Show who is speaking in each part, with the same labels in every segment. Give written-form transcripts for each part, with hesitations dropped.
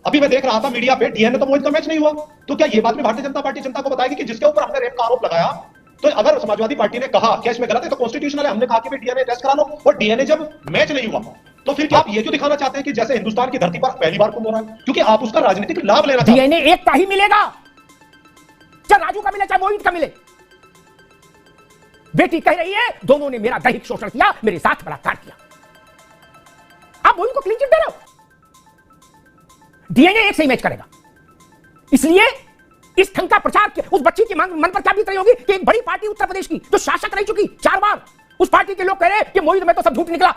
Speaker 1: अभी मैं देख रहा था मीडिया पे डीएनए तो मोहित का मैच नहीं हुआ, तो क्या ये बात में भारतीय जनता पार्टी जनता को बताएगी कि जिसके ऊपर हमने रेप का आरोप लगाया, तो अगर समाजवादी पार्टी ने कहा क्या इसमें गलत है तो कॉन्स्टिट्यूशनल है, हमने कहा कि डीएनए टेस्ट करा लो, और डीएनए जब मैच नहीं हुआ तो फिर क्या आप ये क्यों दिखाना चाहते हैं कि जैसे हिंदुस्तान की धरती पर पहली बार कुंभ हो रहा है, क्योंकि आप उसका राजनीतिक लाभ लेना चाहते हैं।
Speaker 2: डीएनए एक का ही मिलेगा, चाहे राजू का मिले चाहे मोहित का मिले। बेटी कह रही है दोनों ने मेरा दैहिक शोषण किया, मेरे साथ बलात्कार किया, आप मोहित को क्लीन चिट दे रहे हो। डीएनए एक से ही मैच करेगा। इसलिए इस ढंग का प्रचार उस बच्ची के मन पर क्या बीत रही होगी कि एक बड़ी पार्टी उत्तर प्रदेश की जो शासक रह चुकी 4 बार, उस पार्टी के लोग कह रहे हैं कि मोहित में तो सब झूठ निकला,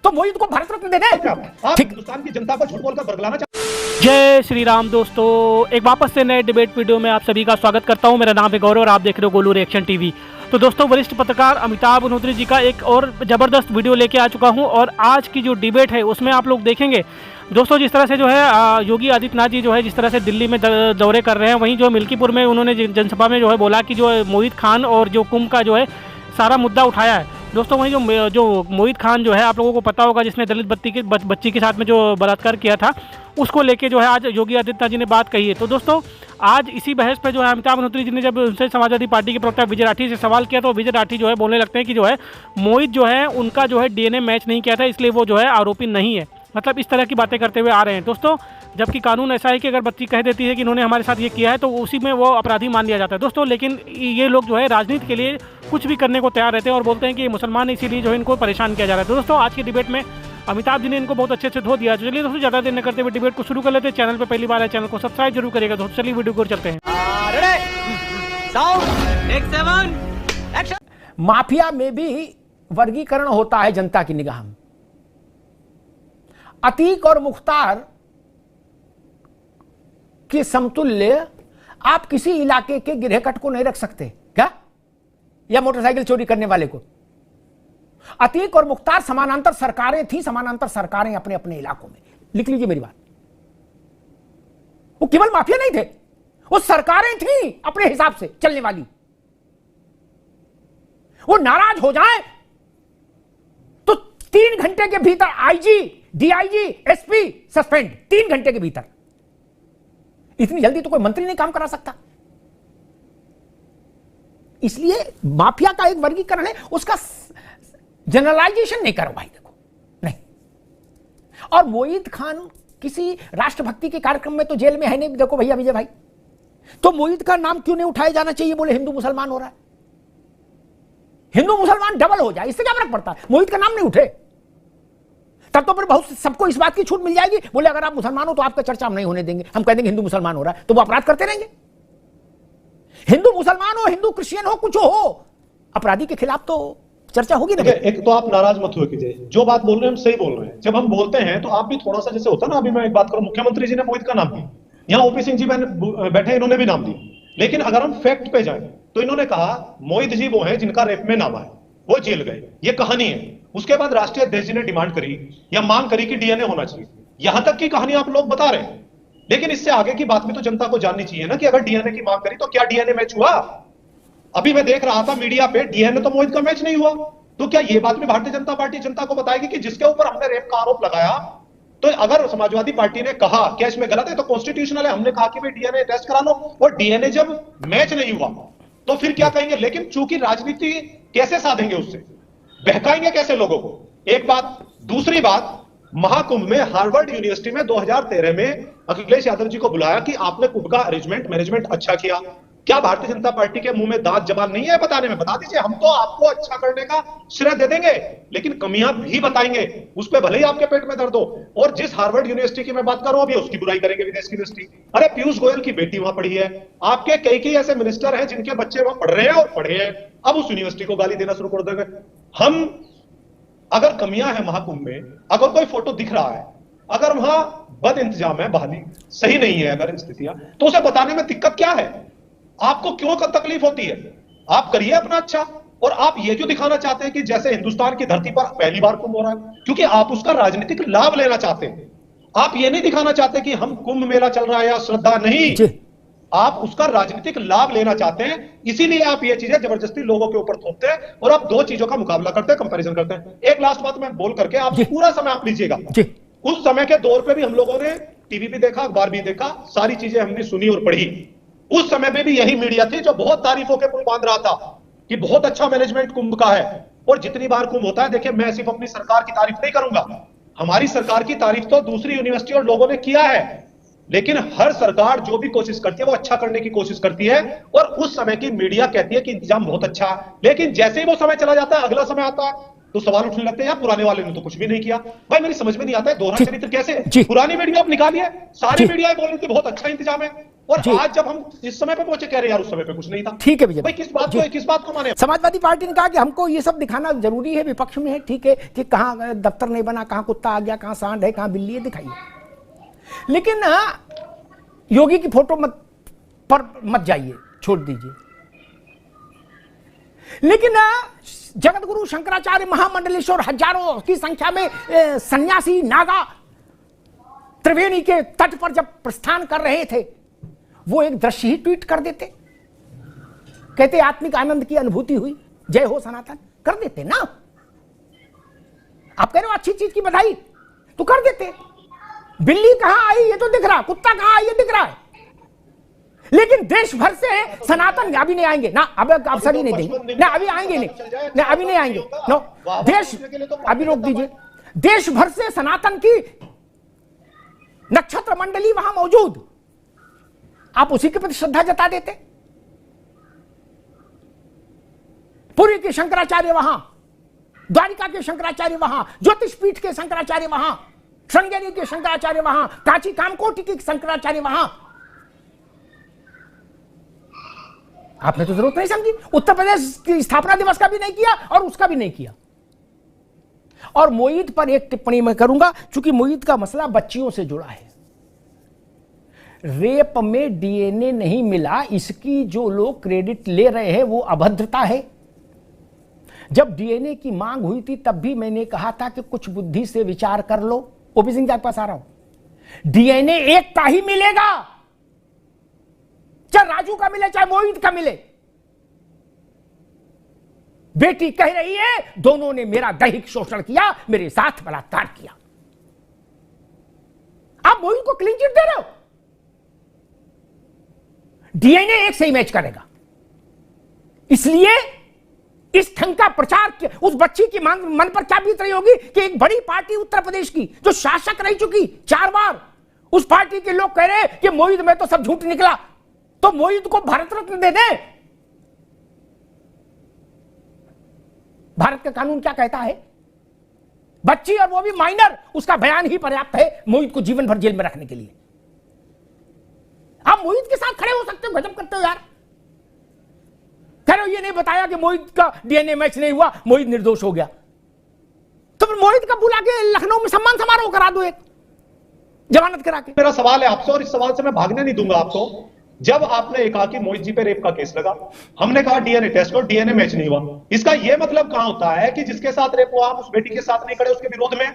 Speaker 2: तो मोहित को भारत रत्न दे दे।
Speaker 1: आप हिंदुस्तान की जनता को झूठ बोलकर बरगलाना चाहते हैं।
Speaker 3: जय श्री राम दोस्तों, एक वापस से नए डिबेट वीडियो में आप सभी का स्वागत करता हूं। मेरा नाम है गौरव और आप देख रहे हो गोलू रिएक्शन टीवी। तो दोस्तों, वरिष्ठ पत्रकार अमिताभ अग्निहोत्री जी का एक और जबरदस्त वीडियो लेके आ चुका हूं, और आज की जो डिबेट है उसमें आप लोग देखेंगे दोस्तों जिस तरह से जो है योगी आदित्यनाथ जी जो है जिस तरह से दिल्ली में दौरे कर रहे हैं, वहीं जो मिल्कीपुर में उन्होंने जनसभा में जो है बोला कि जो मोहित खान और जो कुंभ का जो है सारा मुद्दा उठाया है। दोस्तों वहीं जो मोहित खान जो है आप लोगों को पता होगा, जिसने दलित बच्ची के साथ में जो बलात्कार किया था, उसको लेके जो है आज योगी आदित्यनाथ जी ने बात कही है। तो दोस्तों आज इसी बहस पे जो है अमिताभ अग्निहोत्री जी ने जब उनसे समाजवादी पार्टी के प्रवक्ता विजय राठी से सवाल किया, तो विजय राठी जो है बोलने लगते हैं कि जो है मोहित जो है उनका जो है डीएनए मैच नहीं किया था, इसलिए वो जो है आरोपी नहीं है। मतलब इस तरह की बातें करते हुए आ रहे हैं दोस्तों, जबकि कानून ऐसा है कि अगर बच्ची कह देती है कि इन्होंने हमारे साथ ये किया है तो उसी में वो अपराधी मान लिया जाता है दोस्तों। लेकिन ये लोग जो है राजनीति के लिए कुछ भी करने को तैयार रहते हैं और बोलते हैं कि ये मुसलमान है, इसीलिए जो है इनको परेशान किया जा रहा है। तो दोस्तों आज की डिबेट में अमिताभ जी ने इनको बहुत अच्छे से धो दिया। चलिए दोस्तों ज़्यादा देर न करते हुए डिबेट को शुरू कर लेते हैं। चैनल पर पहली बार है, चैनल को सब्सक्राइब जरूर करेगा दोस्तों। चलिए वीडियो को चलते हैं।
Speaker 2: माफिया में भी वर्गीकरण होता है जनता की निगाह में। अतीक और मुख्तार के समतुल्य आप किसी इलाके के गिरहकट को नहीं रख सकते क्या, या मोटरसाइकिल चोरी करने वाले को। अतीक और मुख्तार समानांतर सरकारें थी, समानांतर सरकारें अपने अपने इलाकों में। लिख लीजिए मेरी बात, वो केवल माफिया नहीं थे, वो सरकारें थी अपने हिसाब से चलने वाली। वो नाराज हो जाए तो 3 घंटे के भीतर आईजी, डीआईजी, एसपी सस्पेंड, 3 घंटे के भीतर। इतनी जल्दी तो कोई मंत्री नहीं काम करा सकता। इसलिए माफिया का एक वर्गीकरण है, उसका जनरलाइजेशन नहीं करो भाई, देखो नहीं। और मोहित खान किसी राष्ट्रभक्ति के कार्यक्रम में तो जेल में है नहीं, देखो भैया विजय भाई, तो मोहित का नाम क्यों नहीं उठाया जाना चाहिए? बोले हिंदू मुसलमान हो रहा है, हिंदू मुसलमान डबल हो जाए, इससे क्या फर्क पड़ता है? मोहित का नाम नहीं उठे तब तो फिर बहुत सबको इस बात की छूट मिल जाएगी। बोले अगर आप मुसलमान हो तो आपका चर्चा हम नहीं होने देंगे, हम कह देंगे हिंदू मुसलमान हो रहा है, तो वो अपराध करते रहेंगे। हिंदू मुसलमान हो, हिंदू क्रिश्चियन हो, कुछ हो, अपराधी के खिलाफ तो चर्चा होगी ना।
Speaker 1: एक तो आप नाराज मत हुए कीजिए, जो बात बोल रहे हैं हम सही बोल रहे हैं। जब हम बोलते हैं तो आप भी थोड़ा सा, जैसे होता ना, अभी मैं एक बात करूं, मुख्यमंत्री जी ने मोहित का नाम दिया, यहाँ ओपी सिंह जी बैठे, इन्होंने भी नाम दिया। लेकिन अगर हम फैक्ट पे जाए तो इन्होंने कहा मोहित जी वो हैं जिनका रेप में नाम है, वो जेल गए, ये कहानी है। उसके बाद राष्ट्रीय अध्यक्ष जी ने डिमांड करी या मांग करी कि डीएनए होना चाहिए। यहां तक की कहानी आप लोग बता रहे हैं, लेकिन इससे आगे की बात भी तो जनता को जाननी चाहिए ना, कि अगर डीएनए की मांग करी तो क्या डीएनए मैच हुआ? अभी मैं देख रहा था मीडिया पे डीएनए तो मोहित का मैच नहीं हुआ, तो क्या ये बात में भारतीय जनता पार्टी जनता को बताएगी कि जिसके ऊपर हमने रेप का आरोप लगाया, तो अगर समाजवादी पार्टी ने कहा क्या इसमें गलत है तो कॉन्स्टिट्यूशनल है, हमने कहा कि भाई डीएनए टेस्ट करा लो, और डीएनए जब मैच नहीं हुआ तो फिर क्या कहेंगे? लेकिन चूंकि राजनीति कैसे साधेंगे, उससे बहकाएंगे कैसे लोगों को? एक बात। दूसरी बात, महाकुंभ में हार्वर्ड यूनिवर्सिटी में 2013 में अखिलेश यादव जी को बुलाया कि आपने कुंभ का अरेंजमेंट मैनेजमेंट अच्छा किया। क्या भारतीय जनता पार्टी के मुंह में दांत जबान नहीं है बताने में? बता दीजिए, हम तो आपको अच्छा करने का श्रेय दे देंगे, लेकिन कमियां भी बताएंगे, उस पर भले ही आपके पेट में दर्द हो। और जिस हार्वर्ड यूनिवर्सिटी की मैं बात कर रहा हूं अभी, उसकी बुराई करेंगे विदेश की यूनिवर्सिटी। अरे पीयूष गोयल की बेटी वहां पढ़ी है, आपके कई ऐसे मिनिस्टर हैं जिनके बच्चे वहां पढ़ रहे हैं और पढ़े हैं, अब उस यूनिवर्सिटी को गाली देना शुरू कर देंगे हम। अगर कमियां हैं महाकुंभ में, अगर कोई फोटो दिख रहा है, अगर वहां बद इंतजाम है, बहाली सही नहीं है अगर स्थितियां, तो उसे बताने में दिक्कत क्या है? आपको क्यों तकलीफ होती है? आप करिए अपना अच्छा। और आप ये क्यों दिखाना चाहते हैं कि जैसे हिंदुस्तान की धरती पर पहली बार कुंभ हो रहा है? क्योंकि आप उसका राजनीतिक लाभ लेना चाहते हैं। आप ये नहीं दिखाना चाहते कि हम कुंभ मेला चल रहा है या श्रद्धा, नहीं, आप उसका राजनीतिक लाभ लेना चाहते हैं। इसीलिए आप ये चीजें जबरदस्ती लोगों के ऊपर थोपते हैं और आप 2 चीजों का मुकाबला करते हैं, कंपैरिजन करते हैं। एक लास्ट बात मैं बोल करके आप पूरा समय आप लीजिएगा। उस समय के दौर पे भी हम लोगों ने टीवी भी देखा, अखबार भी देखा, सारी चीजें हमने सुनी और पढ़ी। उस समय में भी यही मीडिया थी जो बहुत तारीफों के पुल बांध रहा था कि बहुत अच्छा मैनेजमेंट कुंभ का है। और जितनी बार कुंभ होता है, देखिए मैं सिर्फ अपनी सरकार की तारीफ नहीं करूंगा, हमारी सरकार की तारीफ तो दूसरी यूनिवर्सिटी और लोगों ने किया है, लेकिन हर सरकार जो भी कोशिश करती है वो अच्छा करने की कोशिश करती है। और उस समय की मीडिया कहती है कि इंतजाम बहुत अच्छा है, लेकिन जैसे ही वो समय चला जाता है, अगला समय आता है, तो सवाल उठने लगते हैं यार पुराने वाले ने तो कुछ भी नहीं किया। भाई मेरी समझ में नहीं आता है दोहरा चरित्र कैसे। पुरानी मीडिया आप निकालिए, सारी मीडिया बोल रही थी बहुत अच्छा इंतजाम है, और आज जब हम इस समय पे पहुंचे कह रहे यार उस समय पे कुछ नहीं था।
Speaker 2: ठीक है
Speaker 1: भाई किस बात को माने।
Speaker 2: समाजवादी पार्टी ने कहा कि हमको ये सब दिखाना जरूरी है, विपक्ष में है, ठीक है, कि कहां दफ्तर नहीं बना, कहां कुत्ता आ गया, कहां सांड है, कहां बिल्ली है, दिखाइए। लेकिन योगी की फोटो मत जाइए, छोड़ दीजिए। लेकिन जगत गुरु शंकराचार्य महामंडलेश्वर हजारों की संख्या में सन्यासी नागा त्रिवेणी के तट पर जब प्रस्थान कर रहे थे, वो एक दृश्य ही ट्वीट कर देते, कहते आत्मिक आनंद की अनुभूति हुई, जय हो सनातन, कर देते ना। आप कह रहे हो अच्छी चीज की बधाई, तो कर देते। बिल्ली कहां आई ये तो दिख रहा, कुत्ता कहां आई ये दिख रहा है, लेकिन देश भर से सनातन अभी नहीं आएंगे ना, अब अवसर ही नहीं देंगे ना, अभी आएंगे नहीं, अभी नहीं आएंगे, नो देश, अभी रोक दीजिए। देश भर से सनातन की नक्षत्र मंडली वहां मौजूद, आप उसी के प्रति श्रद्धा जता देते। पुरी के शंकराचार्य वहां, द्वारिका के शंकराचार्य वहां, ज्योतिष पीठ के शंकराचार्य वहां, श्रृंगेरी के शंकराचार्य वहां, कांची कामकोटि के शंकराचार्य वहां। आपने तो जरूरत नहीं समझी, उत्तर प्रदेश की स्थापना दिवस का भी नहीं किया और उसका भी नहीं किया। और मोईद पर एक टिप्पणी मैं करूंगा, क्योंकि मोईद का मसला बच्चियों से जुड़ा है। रेप में डीएनए नहीं मिला, इसकी जो लोग क्रेडिट ले रहे हैं वो अभद्रता है। जब डीएनए की मांग हुई थी तब भी मैंने कहा था कि कुछ बुद्धि से विचार कर लो। ओपी सिंह के पास आ रहा हूं, डीएनए एक का ही मिलेगा, चाहे राजू का मिले चाहे मोहित का मिले। बेटी कह रही है दोनों ने मेरा दैहिक शोषण किया, मेरे साथ बलात्कार किया। आप मोहित को क्लीन चिट दे रहे हो, डीएनए एक से ही मैच करेगा। इसलिए इस ढंग का प्रचार उस बच्ची की मन पर क्या बीत रही होगी कि एक बड़ी पार्टी उत्तर प्रदेश की जो शासक रह चुकी 4 बार, उस पार्टी के लोग कह रहे कि मोहित में तो सब झूठ निकला, तो मोहित को भारत रत्न दे दे। भारत का कानून क्या कहता है, बच्ची और वो भी माइनर, उसका बयान ही पर्याप्त है मोहित को जीवन भर जेल में रखने के लिए। आप मोहित के साथ खड़े हो सकते हो, गजब करते हो यार। कह रहे हो ये नहीं बताया कि मोहित का डीएनए मैच नहीं हुआ, मोहित निर्दोष हो गया, तो फिर मोहित का बुला के लखनऊ में सम्मान समारोह करा दो, एक जमानत करा के।
Speaker 1: मेरा सवाल है आपसे, और इस सवाल से मैं भागने नहीं दूंगा आपको। जब आपने कहा कि मोहित जी पे रेप का केस लगा, हमने कहा डीएनए टेस्ट और डीएनए मैच नहीं हुआ, इसका यह मतलब कहां होता है कि जिसके साथ रेप हुआ आप उस बेटी के साथ नहीं खड़े उसके विरोध में?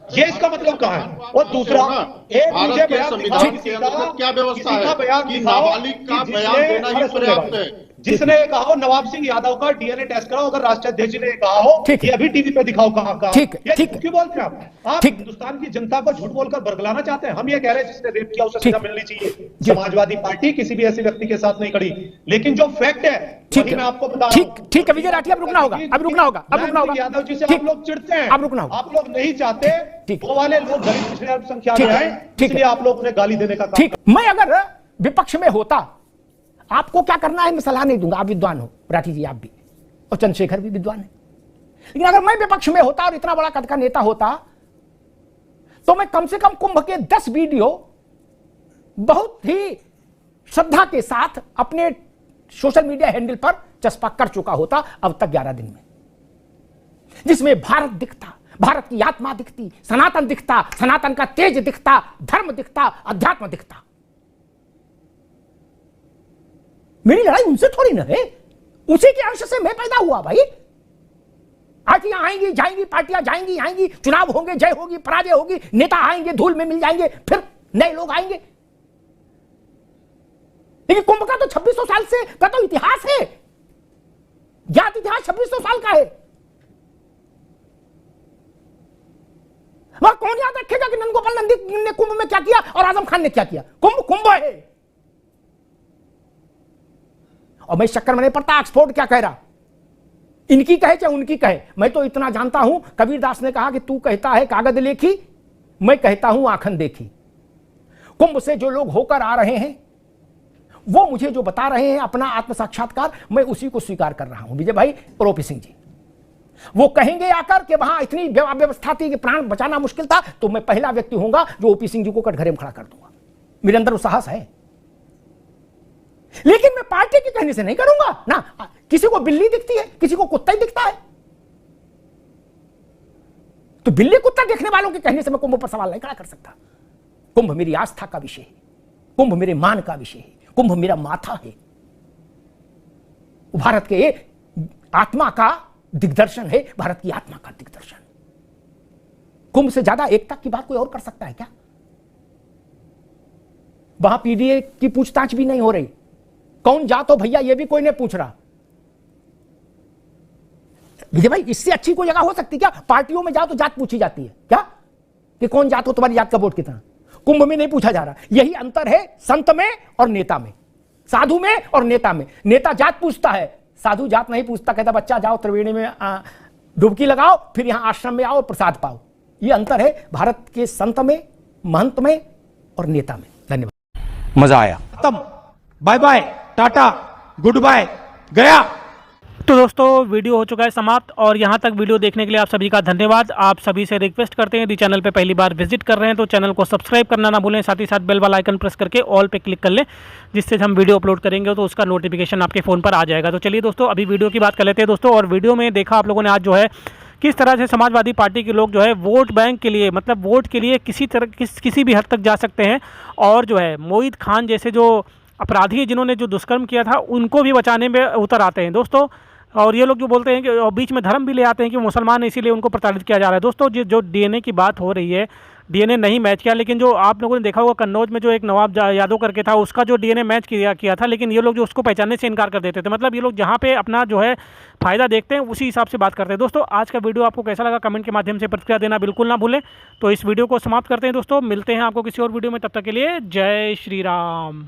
Speaker 1: ये इसका मतलब कहां है? और दूसरा, एक मुझे बयान दिखाओ,
Speaker 4: क्या व्यवस्था है
Speaker 1: बयान
Speaker 4: कि नाबालिग का बयान देना ही पर्याप्त है।
Speaker 1: जिसने कहा हो नवाब सिंह यादव का डीएनए टेस्ट कराओ, अगर राष्ट्रीय अध्यक्ष जी ने कहा हो कि अभी टीवी पे दिखाओ कहां क्यों बोलते हैं आप हिंदुस्तान की जनता को झूठ बोलकर बरगलाना चाहते हैं। हम ये कह रहे हैं जिसने रेप किया उसे सजा मिलनी चाहिए। समाजवादी पार्टी किसी भी ऐसे व्यक्ति के साथ नहीं खड़ी, लेकिन जो फैक्ट है वही मैं आपको बता रहा हूं।
Speaker 2: ठीक है विजय राठी, अब रुकना होगा, अब रुकना होगा, अब रुकना होगा।
Speaker 1: यादव जी से आप लोग चिढ़ते हैं,
Speaker 2: अब रुकना होगा,
Speaker 1: आप लोग नहीं चाहते वो वाले लोग गरीब पिछड़े अल्पसंख्यक आए, इसलिए आप लोग उन्हें गाली देने का।
Speaker 2: ठीक, मैं अगर विपक्ष में होता, आपको क्या करना है मैं सलाह नहीं दूंगा, आप विद्वान हो राठी जी, आप भी, और चंद्रशेखर भी विद्वान है, लेकिन अगर मैं विपक्ष में होता और इतना बड़ा कद का नेता होता तो मैं कम से कम कुंभ के 10 वीडियो बहुत ही श्रद्धा के साथ अपने सोशल मीडिया हैंडल पर चस्पा कर चुका होता अब तक 11 दिन में, जिसमें भारत दिखता, भारत की आत्मा दिखती, सनातन दिखता, सनातन का तेज दिखता, धर्म दिखता, अध्यात्म दिखता। मेरी लड़ाई उनसे थोड़ी ना है, उसी के अंश से मैं पैदा हुआ भाई। पार्टियां आएंगी जाएंगी, पार्टियां जाएंगी आएंगी, चुनाव होंगे, जय होगी पराजय होगी, नेता आएंगे धूल में मिल जाएंगे, फिर नए लोग आएंगे। लेकिन कुंभ का तो 2600 साल से का तो इतिहास है, ज्ञात इतिहास 2600 साल का है। और कौन याद रखेगा कि नंदगोपाल नंदी ने कुंभ में क्या किया और आजम खान ने क्या किया? कुंभ कुंभ है। और मैं इस चक्कर में नहीं पड़ता ऑक्सफोर्ड क्या कह रहा, इनकी कहे चाहे उनकी कहे, मैं तो इतना जानता हूं, कबीरदास ने कहा कि तू कहता है कागज लेखी, मैं कहता हूं आंखन देखी। कुंभ से जो लोग होकर आ रहे हैं वो मुझे जो बता रहे हैं अपना आत्म साक्षात्कार, मैं उसी को स्वीकार कर रहा हूं। विजय भाई और ओपी सिंह जी वो कहेंगे आकर कि वहां इतनी व्यवस्था थी कि प्राण बचाना मुश्किल था, तो मैं पहला व्यक्ति होऊंगा जो ओपी सिंह जी को कटघरे में खड़ा कर दूंगा। मेरे अंदर वो साहस है, लेकिन मैं पार्टी के कहने से नहीं करूंगा ना। किसी को बिल्ली दिखती है, किसी को कुत्ता ही दिखता है, तो बिल्ली कुत्ता देखने वालों के कहने से मैं कुंभ पर सवाल नहीं खड़ा कर सकता। कुंभ मेरी आस्था का विषय है, कुंभ मेरे मान का विषय है, कुंभ मेरा माथा है, भारत के आत्मा का दिग्दर्शन है, भारत की आत्मा का दिग्दर्शन। कुंभ से ज्यादा एकता की बात कोई और कर सकता है क्या? वहां पीडीए की पूछताछ भी नहीं हो रही, कौन जात हो भैया ये भी कोई नहीं पूछ रहा। विजय भाई इससे अच्छी कोई जगह हो सकती क्या? पार्टियों में जाओ तो जात पूछी जाती है क्या, कि कौन जात हो, तुम्हारी जात का वोट कितना। कुंभ में नहीं पूछा जा रहा। यही अंतर है संत में और नेता में, साधु में और नेता में। नेता जात पूछता है, साधु जात नहीं पूछता, कहता बच्चा जाओ त्रिवेणी में डुबकी लगाओ, फिर यहां आश्रम में आओ प्रसाद पाओ। यह अंतर है भारत के संत में, महंत में और नेता में। धन्यवाद।
Speaker 5: मजा आया। खत्म, बाय बाय, टाटा, गुड बाय, गया।
Speaker 3: तो दोस्तों वीडियो हो चुका है समाप्त, और यहाँ तक वीडियो देखने के लिए आप सभी का धन्यवाद। आप सभी से रिक्वेस्ट करते हैं यदि चैनल पे पहली बार विजिट कर रहे हैं तो चैनल को सब्सक्राइब करना ना भूलें, साथ ही साथ बेल वाला आइकन प्रेस करके ऑल पे क्लिक कर लें, जिससे हम वीडियो अपलोड करेंगे तो उसका नोटिफिकेशन आपके फ़ोन पर आ जाएगा। तो चलिए दोस्तों अभी वीडियो की बात कर लेते हैं दोस्तों। और वीडियो में देखा आप लोगों ने आज जो है किस तरह से समाजवादी पार्टी के लोग जो है वोट बैंक के लिए, मतलब वोट के लिए किसी भी हद तक जा सकते हैं, और जो है मोहित खान जैसे जो अपराधी है जिन्होंने जो दुष्कर्म किया था उनको भी बचाने में उतर आते हैं दोस्तों। और ये लोग जो बोलते हैं कि बीच में धर्म भी ले आते हैं कि मुसलमान है इसीलिए उनको प्रताड़ित किया जा रहा है। दोस्तों जो डीएनए की बात हो रही है, डीएनए नहीं मैच किया, लेकिन जो आप लोगों ने देखा होगा कन्नौज में जो एक नवाब यादव करके था उसका जो डीएनए मैच किया था, लेकिन ये लोग जो उसको पहचानने से इनकार कर देते थे। मतलब ये लोग जहाँ पे अपना जो है फ़ायदा देखते हैं उसी हिसाब से बात करते हैं। दोस्तों आज का वीडियो आपको कैसा लगा कमेंट के माध्यम से प्रतिक्रिया देना बिल्कुल ना भूलें। तो इस वीडियो को समाप्त करते हैं दोस्तों, मिलते हैं आपको किसी और वीडियो में, तब तक के लिए जय श्री राम।